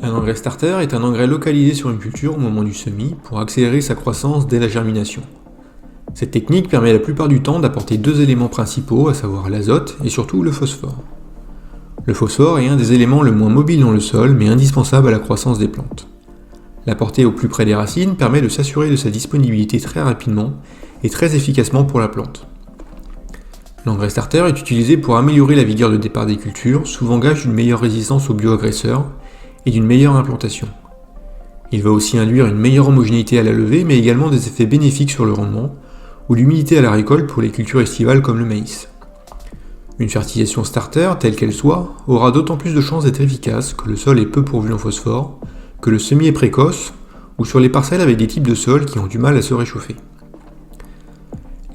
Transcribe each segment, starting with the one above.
Un engrais starter est un engrais localisé sur une culture au moment du semis pour accélérer sa croissance dès la germination. Cette technique permet la plupart du temps d'apporter deux éléments principaux, à savoir l'azote et surtout le phosphore. Le phosphore est un des éléments le moins mobiles dans le sol mais indispensable à la croissance des plantes. L'apporter au plus près des racines permet de s'assurer de sa disponibilité très rapidement et très efficacement pour la plante. L'engrais starter est utilisé pour améliorer la vigueur de départ des cultures, souvent gage d'une meilleure résistance aux bioagresseurs et d'une meilleure implantation. Il va aussi induire une meilleure homogénéité à la levée, mais également des effets bénéfiques sur le rendement, ou l'humidité à la récolte pour les cultures estivales comme le maïs. Une fertilisation starter, telle qu'elle soit, aura d'autant plus de chances d'être efficace que le sol est peu pourvu en phosphore, que le semis est précoce, ou sur les parcelles avec des types de sols qui ont du mal à se réchauffer.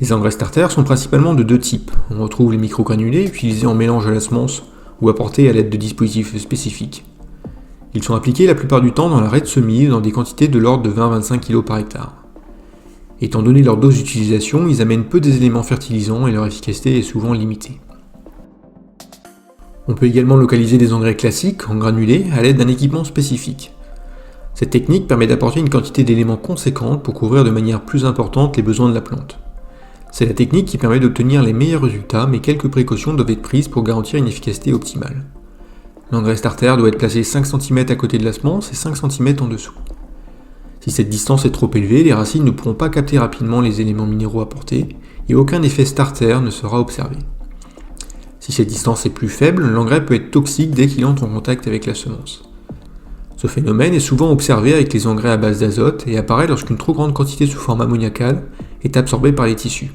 Les engrais starter sont principalement de deux types. On retrouve les microgranulés utilisés en mélange à la semence ou apportés à l'aide de dispositifs spécifiques. Ils sont appliqués la plupart du temps dans l'arrêt de semis dans des quantités de l'ordre de 20-25 kg par hectare. Étant donné leur dose d'utilisation, ils amènent peu des éléments fertilisants et leur efficacité est souvent limitée. On peut également localiser des engrais classiques en granulés à l'aide d'un équipement spécifique. Cette technique permet d'apporter une quantité d'éléments conséquente pour couvrir de manière plus importante les besoins de la plante. C'est la technique qui permet d'obtenir les meilleurs résultats, mais quelques précautions doivent être prises pour garantir une efficacité optimale. L'engrais starter doit être placé 5 cm à côté de la semence et 5 cm en dessous. Si cette distance est trop élevée, les racines ne pourront pas capter rapidement les éléments minéraux apportés et aucun effet starter ne sera observé. Si cette distance est plus faible, l'engrais peut être toxique dès qu'il entre en contact avec la semence. Ce phénomène est souvent observé avec les engrais à base d'azote et apparaît lorsqu'une trop grande quantité sous forme ammoniacale est absorbée par les tissus.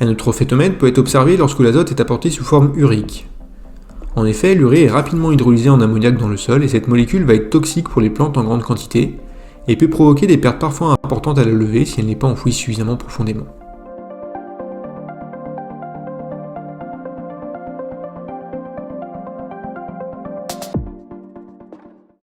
Un autre phénomène peut être observé lorsque l'azote est apporté sous forme urique. En effet, l'urée est rapidement hydrolysée en ammoniac dans le sol et cette molécule va être toxique pour les plantes en grande quantité et peut provoquer des pertes parfois importantes à la levée si elle n'est pas enfouie suffisamment profondément.